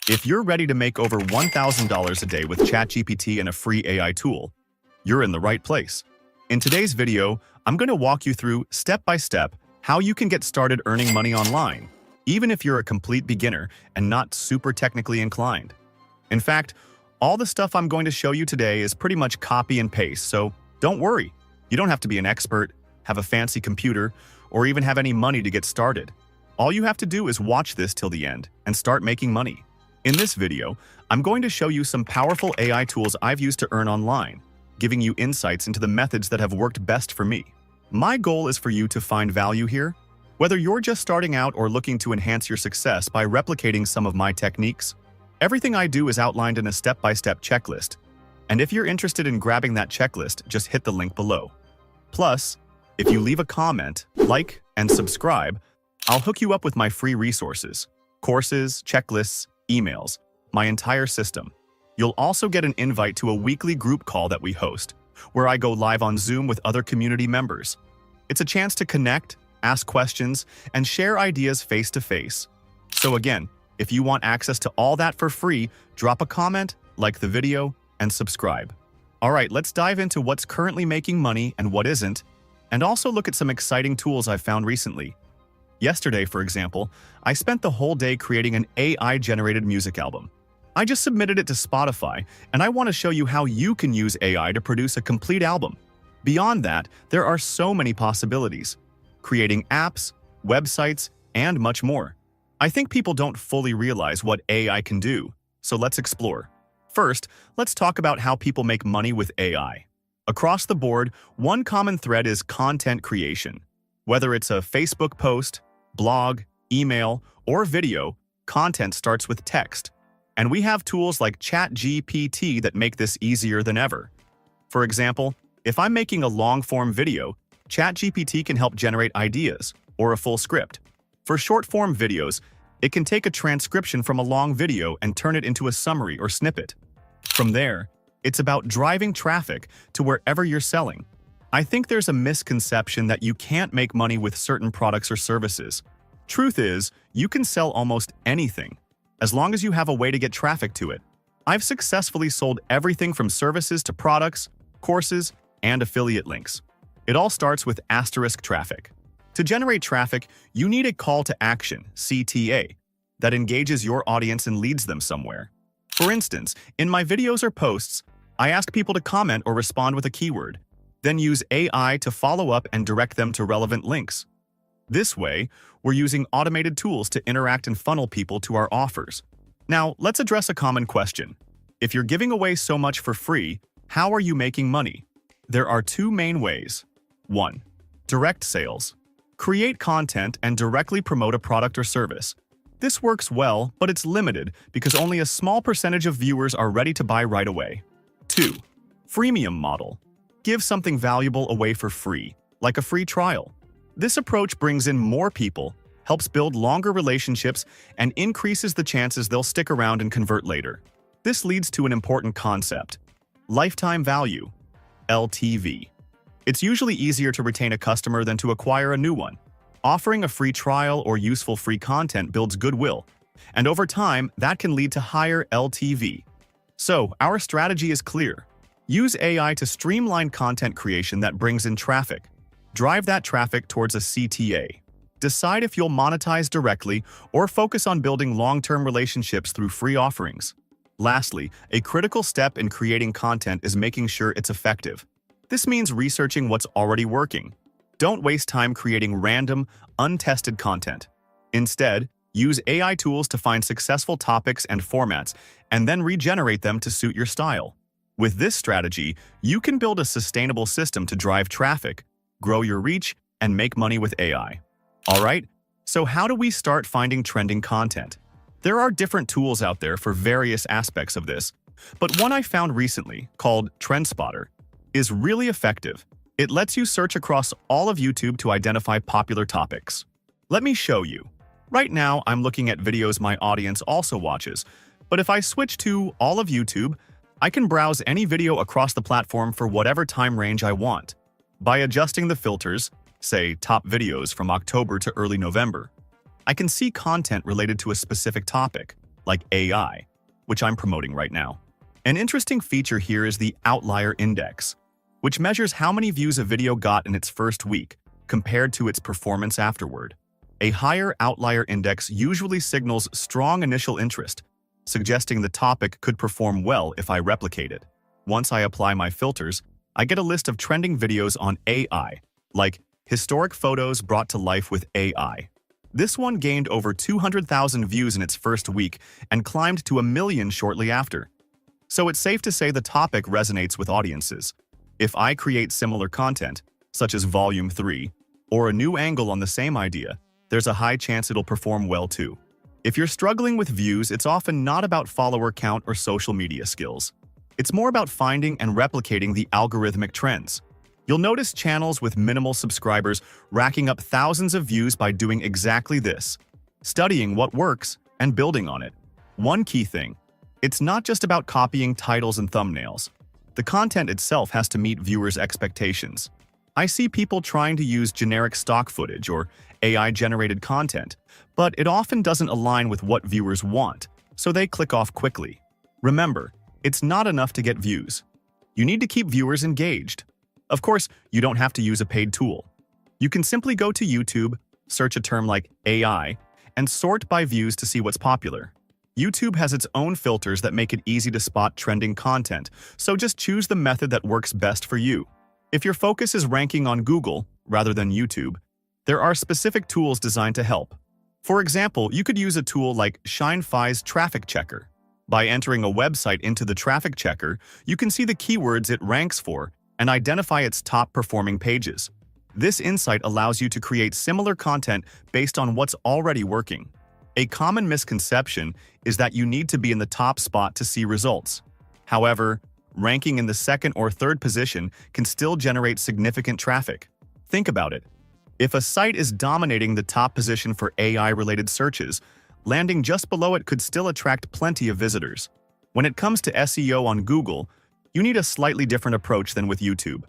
If you're ready to make over $1,000 a day with ChatGPT and a free AI tool, you're in the right place. In today's video, I'm going to walk you through step-by-step how you can get started earning money online, even if you're a complete beginner and not super technically inclined. In fact, all the stuff I'm going to show you today is pretty much copy and paste, so don't worry. You don't have to be an expert, have a fancy computer, or even have any money to get started. All you have to do is watch this till the end and start making money. In this video, I'm going to show you some powerful AI tools I've used to earn online, giving you insights into the methods that have worked best for me. My goal is for you to find value here. Whether you're just starting out or looking to enhance your success by replicating some of my techniques, everything I do is outlined in a step-by-step checklist. And if you're interested in grabbing that checklist, just hit the link below. Plus, if you leave a comment, like, and subscribe, I'll hook you up with my free resources, courses, checklists, emails, my entire system. You'll also get an invite to a weekly group call that we host, where I go live on Zoom with other community members. It's a chance to connect, ask questions, and share ideas face-to-face. So again, if you want access to all that for free, drop a comment, like the video, and subscribe. All right, let's dive into what's currently making money and what isn't, and also look at some exciting tools I've found recently. Yesterday, for example, I spent the whole day creating an AI-generated music album. I just submitted it to Spotify, and I want to show you how you can use AI to produce a complete album. Beyond that, there are so many possibilities: creating apps, websites, and much more. I think people don't fully realize what AI can do, so let's explore. First, let's talk about how people make money with AI. Across the board, one common thread is content creation. Whether it's a Facebook post, blog, email, or video, content starts with text. And we have tools like ChatGPT that make this easier than ever. For example, if I'm making a long-form video, ChatGPT can help generate ideas or a full script. For short-form videos, it can take a transcription from a long video and turn it into a summary or snippet. From there, it's about driving traffic to wherever you're selling. I think there's a misconception that you can't make money with certain products or services. Truth is, you can sell almost anything, as long as you have a way to get traffic to it. I've successfully sold everything from services to products, courses, and affiliate links. It all starts with asterisk traffic. To generate traffic, you need a call to action, CTA, that engages your audience and leads them somewhere. For instance, in my videos or posts, I ask people to comment or respond with a keyword, then use AI to follow up and direct them to relevant links. This way, we're using automated tools to interact and funnel people to our offers. Now, let's address a common question. If you're giving away so much for free, how are you making money? There are two main ways. 1. Direct sales. Create content and directly promote a product or service. This works well, but it's limited because only a small percentage of viewers are ready to buy right away. 2. Freemium model. Give something valuable away for free, like a free trial. This approach brings in more people, helps build longer relationships, and increases the chances they'll stick around and convert later. This leads to an important concept: lifetime value, LTV. It's usually easier to retain a customer than to acquire a new one. Offering a free trial or useful free content builds goodwill, and over time, that can lead to higher LTV. So, our strategy is clear. Use AI to streamline content creation that brings in traffic. Drive that traffic towards a CTA. Decide if you'll monetize directly or focus on building long-term relationships through free offerings. Lastly, a critical step in creating content is making sure it's effective. This means researching what's already working. Don't waste time creating random, untested content. Instead, use AI tools to find successful topics and formats and then regenerate them to suit your style. With this strategy, you can build a sustainable system to drive traffic, grow your reach, and make money with AI. All right, so how do we start finding trending content? There are different tools out there for various aspects of this, but one I found recently, called TrendSpotter, is really effective. It lets you search across all of YouTube to identify popular topics. Let me show you. Right now, I'm looking at videos my audience also watches, but if I switch to all of YouTube, I can browse any video across the platform for whatever time range I want. By adjusting the filters, say top videos from October to early November, I can see content related to a specific topic, like AI, which I'm promoting right now. An interesting feature here is the outlier index, which measures how many views a video got in its first week compared to its performance afterward. A higher outlier index usually signals strong initial interest, suggesting the topic could perform well if I replicate it. Once I apply my filters, I get a list of trending videos on AI, like historic photos brought to life with AI. This one gained over 200,000 views in its first week and climbed to 1 million shortly after. So it's safe to say the topic resonates with audiences. If I create similar content, such as Volume 3, or a new angle on the same idea, there's a high chance it'll perform well too. If you're struggling with views, it's often not about follower count or social media skills. It's more about finding and replicating the algorithmic trends. You'll notice channels with minimal subscribers racking up thousands of views by doing exactly this, studying what works and building on it. One key thing: it's not just about copying titles and thumbnails. The content itself has to meet viewers' expectations. I see people trying to use generic stock footage or AI-generated content, but it often doesn't align with what viewers want, so they click off quickly. Remember, it's not enough to get views. You need to keep viewers engaged. Of course, you don't have to use a paid tool. You can simply go to YouTube, search a term like AI, and sort by views to see what's popular. YouTube has its own filters that make it easy to spot trending content, so just choose the method that works best for you. If your focus is ranking on Google rather than YouTube, there are specific tools designed to help. For example, you could use a tool like ShineFi's Traffic Checker. By entering a website into the traffic checker, you can see the keywords it ranks for and identify its top-performing pages. This insight allows you to create similar content based on what's already working. A common misconception is that you need to be in the top spot to see results. However, ranking in the second or third position can still generate significant traffic. Think about it. If a site is dominating the top position for AI-related searches, landing just below it could still attract plenty of visitors. When it comes to SEO on Google, you need a slightly different approach than with YouTube.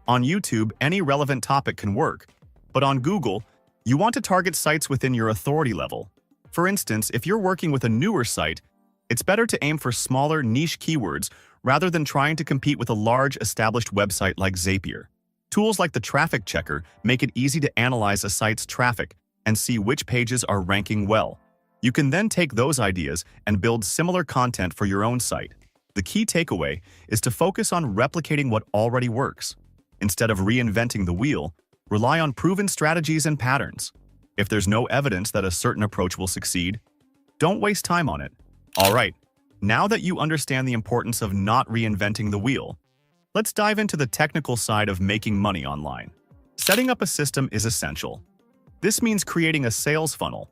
On YouTube, any relevant topic can work, but on Google, you want to target sites within your authority level. For instance, if you're working with a newer site, it's better to aim for smaller niche keywords rather than trying to compete with a large established website like Zapier. Tools like the Traffic Checker make it easy to analyze a site's traffic and see which pages are ranking well. You can then take those ideas and build similar content for your own site. The key takeaway is to focus on replicating what already works. Instead of reinventing the wheel, rely on proven strategies and patterns. If there's no evidence that a certain approach will succeed, don't waste time on it. All right, now that you understand the importance of not reinventing the wheel, let's dive into the technical side of making money online. Setting up a system is essential. This means creating a sales funnel,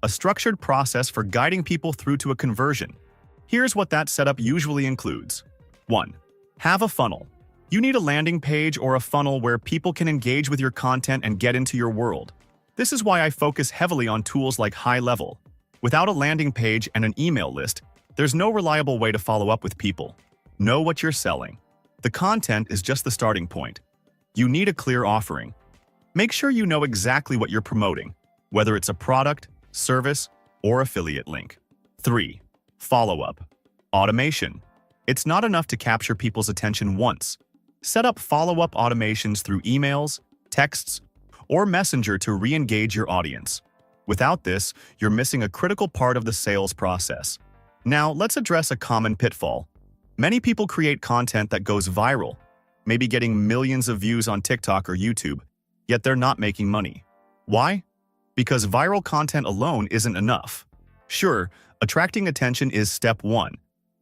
a structured process for guiding people through to a conversion. Here's what that setup usually includes. 1. Have a funnel. You need a landing page or a funnel where people can engage with your content and get into your world. This is why I focus heavily on tools like High Level. Without a landing page and an email list, there's no reliable way to follow up with people. Know what you're selling. The content is just the starting point. You need a clear offering. Make sure you know exactly what you're promoting, whether it's a product, service, or affiliate link. 3. Follow-up. Automation. It's not enough to capture people's attention once. Set up follow-up automations through emails, texts, or Messenger to re-engage your audience. Without this, you're missing a critical part of the sales process. Now, let's address a common pitfall. Many people create content that goes viral, maybe getting millions of views on TikTok or YouTube, yet they're not making money. Why? Because viral content alone isn't enough. Sure, attracting attention is step 1,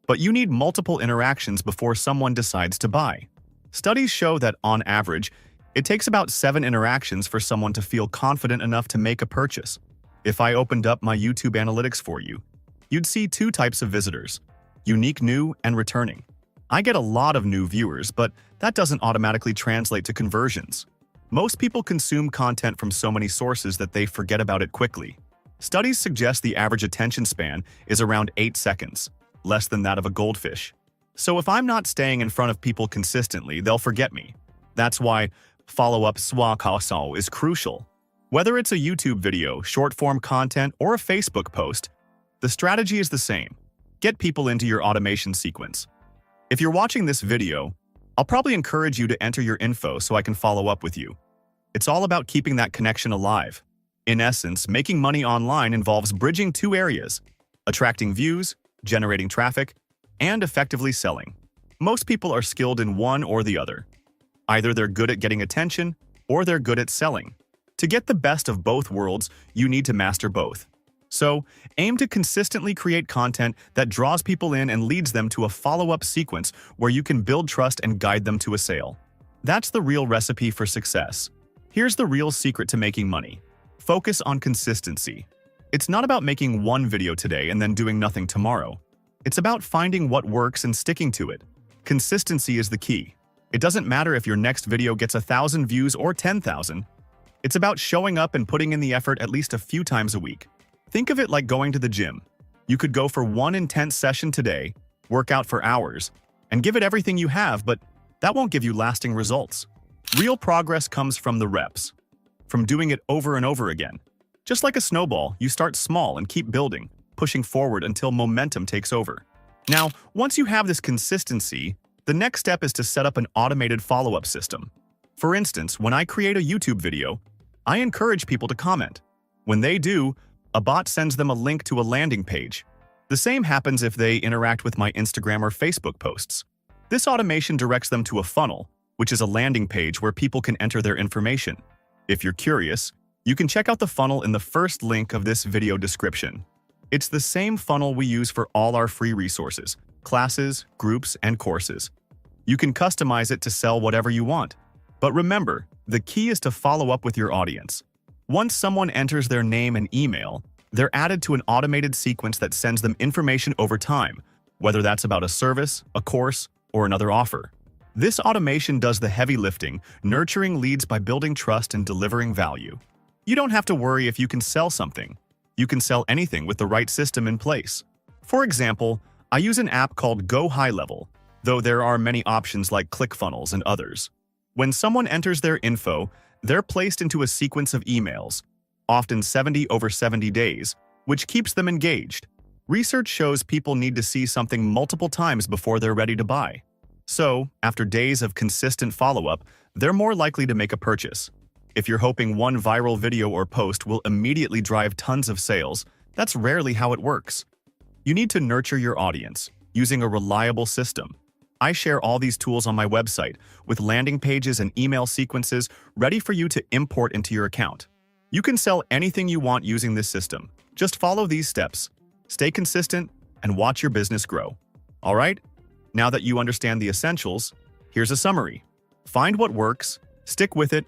but you need multiple interactions before someone decides to buy. Studies show that, on average, it takes about 7 interactions for someone to feel confident enough to make a purchase. If I opened up my YouTube analytics for you, you'd see 2 types of visitors: unique new and returning. I get a lot of new viewers, but that doesn't automatically translate to conversions. Most people consume content from so many sources that they forget about it quickly. Studies suggest the average attention span is around 8 seconds, less than that of a goldfish. So if I'm not staying in front of people consistently, they'll forget me. That's why follow-up swakaso is crucial. Whether it's a YouTube video, short-form content, or a Facebook post, The strategy is the same. Get people into your automation sequence. If you're watching this video, I'll probably encourage you to enter your info so I can follow up with you. It's all about keeping that connection alive. In essence, making money online involves bridging two areas: attracting views, generating traffic, and effectively selling. Most people are skilled in one or the other. Either they're good at getting attention or they're good at selling. To get the best of both worlds, you need to master both. So, aim to consistently create content that draws people in and leads them to a follow-up sequence where you can build trust and guide them to a sale. That's the real recipe for success. Here's the real secret to making money. Focus on consistency. It's not about making one video today and then doing nothing tomorrow. It's about finding what works and sticking to it. Consistency is the key. It doesn't matter if your next video gets 1,000 views or 10,000. It's about showing up and putting in the effort at least a few times a week. Think of it like going to the gym. You could go for one intense session today, work out for hours, and give it everything you have, but that won't give you lasting results. Real progress comes from the reps, from doing it over and over again. Just like a snowball, you start small and keep building, pushing forward until momentum takes over. Now, once you have this consistency, the next step is to set up an automated follow-up system. For instance, when I create a YouTube video, I encourage people to comment. When they do, a bot sends them a link to a landing page. The same happens if they interact with my Instagram or Facebook posts. This automation directs them to a funnel, which is a landing page where people can enter their information. If you're curious, you can check out the funnel in the first link of this video description. It's the same funnel we use for all our free resources, classes, groups, and courses. You can customize it to sell whatever you want. But remember, the key is to follow up with your audience. Once someone enters their name and email, they're added to an automated sequence that sends them information over time, whether that's about a service, a course, or another offer. This automation does the heavy lifting, nurturing leads by building trust and delivering value. You don't have to worry if you can sell something. You can sell anything with the right system in place. For example, I use an app called Go High Level, though there are many options like ClickFunnels and others. When someone enters their info, they're placed into a sequence of emails, often 70 over 70 days, which keeps them engaged. Research shows people need to see something multiple times before they're ready to buy. So, after days of consistent follow-up, they're more likely to make a purchase. If you're hoping one viral video or post will immediately drive tons of sales, that's rarely how it works. You need to nurture your audience using a reliable system. I share all these tools on my website, with landing pages and email sequences ready for you to import into your account. You can sell anything you want using this system. Just follow these steps, stay consistent, and watch your business grow. All right? Now that you understand the essentials, here's a summary. Find what works, stick with it,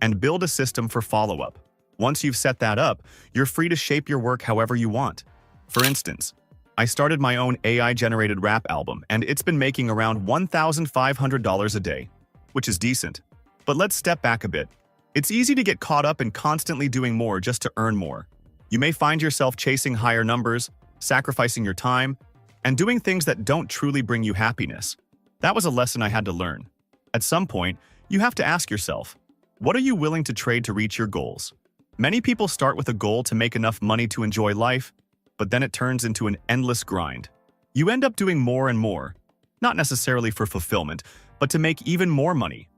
and build a system for follow-up. Once you've set that up, you're free to shape your work however you want. For instance, I started my own AI-generated rap album, and it's been making around $1,500 a day, which is decent. But let's step back a bit. It's easy to get caught up in constantly doing more just to earn more. You may find yourself chasing higher numbers, sacrificing your time, and doing things that don't truly bring you happiness. That was a lesson I had to learn. At some point, you have to ask yourself, what are you willing to trade to reach your goals? Many people start with a goal to make enough money to enjoy life, but then it turns into an endless grind. You end up doing more and more, not necessarily for fulfillment, but to make even more money,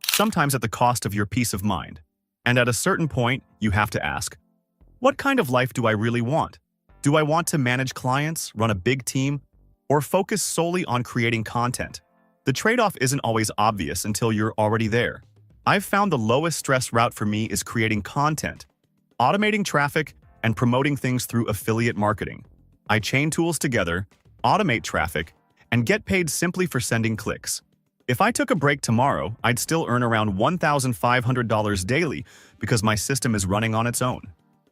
sometimes at the cost of your peace of mind. And at a certain point, you have to ask, what kind of life do I really want? Do I want to manage clients, run a big team, or focus solely on creating content? The trade-off isn't always obvious until you're already there. I've found the lowest stress route for me is creating content, automating traffic, and promoting things through affiliate marketing. I chain tools together, automate traffic, and get paid simply for sending clicks. If I took a break tomorrow, I'd still earn around $1,500 daily because my system is running on its own.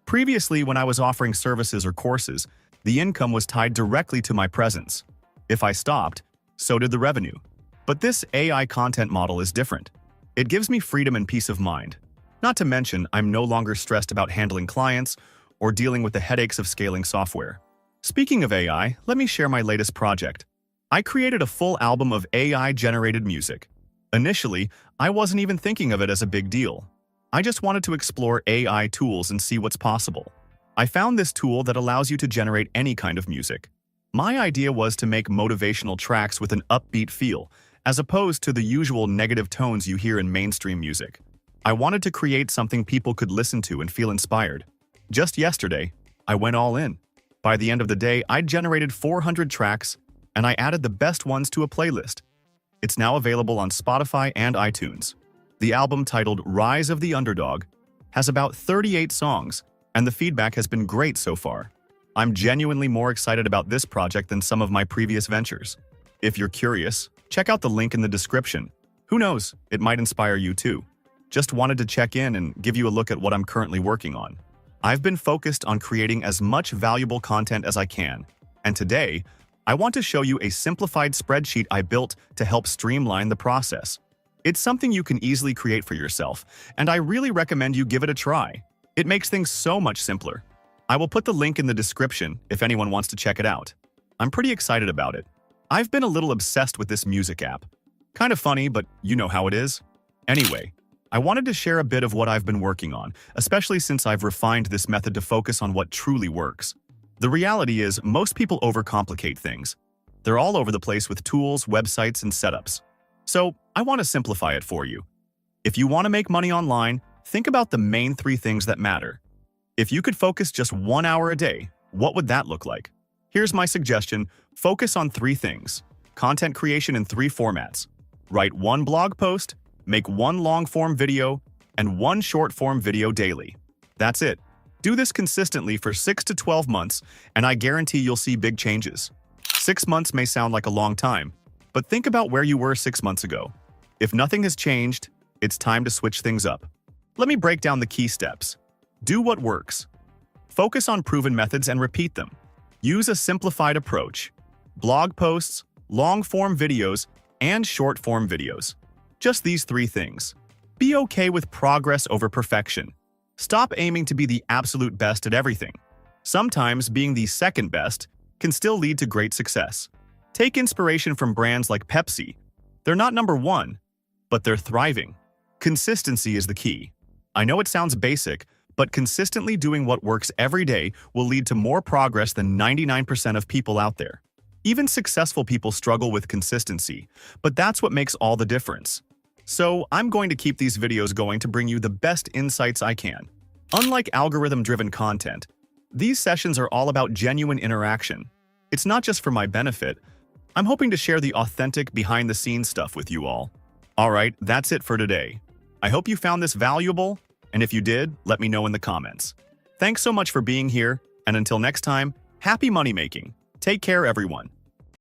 Previously, when I was offering services or courses, the income was tied directly to my presence. If I stopped, so did the revenue. But this AI content model is different. It gives me freedom and peace of mind. Not to mention, I'm no longer stressed about handling clients or dealing with the headaches of scaling software. Speaking of AI, let me share my latest project. I created a full album of AI-generated music. Initially, I wasn't even thinking of it as a big deal. I just wanted to explore AI tools and see what's possible. I found this tool that allows you to generate any kind of music. My idea was to make motivational tracks with an upbeat feel, as opposed to the usual negative tones you hear in mainstream music. I wanted to create something people could listen to and feel inspired. Just yesterday, I went all in. By the end of the day, I'd generated 400 tracks, and I added the best ones to a playlist. It's now available on Spotify and iTunes. The album, titled Rise of the Underdog, has about 38 songs, and the feedback has been great so far. I'm genuinely more excited about this project than some of my previous ventures. If you're curious, check out the link in the description. Who knows, it might inspire you too. Just wanted to check in and give you a look at what I'm currently working on. I've been focused on creating as much valuable content as I can, and today, I want to show you a simplified spreadsheet I built to help streamline the process. It's something you can easily create for yourself, and I really recommend you give it a try. It makes things so much simpler. I will put the link in the description if anyone wants to check it out. I'm pretty excited about it. I've been a little obsessed with this music app. Kind of funny, but you know how it is. Anyway, I wanted to share a bit of what I've been working on, especially since I've refined this method to focus on what truly works. The reality is, most people overcomplicate things. They're all over the place with tools, websites, and setups. So, I want to simplify it for you. If you want to make money online, think about the main 3 things that matter. If you could focus just 1 hour a day, what would that look like? Here's my suggestion: focus on 3 things. Content creation in 3 formats. Write 1 blog post, make 1 long-form video, and 1 short-form video daily. That's it. Do this consistently for 6 to 12 months, and I guarantee you'll see big changes. 6 months may sound like a long time, but think about where you were 6 months ago. If nothing has changed, it's time to switch things up. Let me break down the key steps. Do what works. Focus on proven methods and repeat them. Use a simplified approach. Blog posts, long-form videos, and short-form videos. Just these 3 things. Be okay with progress over perfection. Stop aiming to be the absolute best at everything. Sometimes being the second best can still lead to great success. Take inspiration from brands like Pepsi. They're not number 1, but they're thriving. Consistency is the key. I know it sounds basic, but consistently doing what works every day will lead to more progress than 99% of people out there. Even successful people struggle with consistency, but that's what makes all the difference. So, I'm going to keep these videos going to bring you the best insights I can. Unlike algorithm-driven content, these sessions are all about genuine interaction. It's not just for my benefit. I'm hoping to share the authentic, behind-the-scenes stuff with you all. Alright, that's it for today. I hope you found this valuable, and if you did, let me know in the comments. Thanks so much for being here, and until next time, happy money making. Take care, everyone.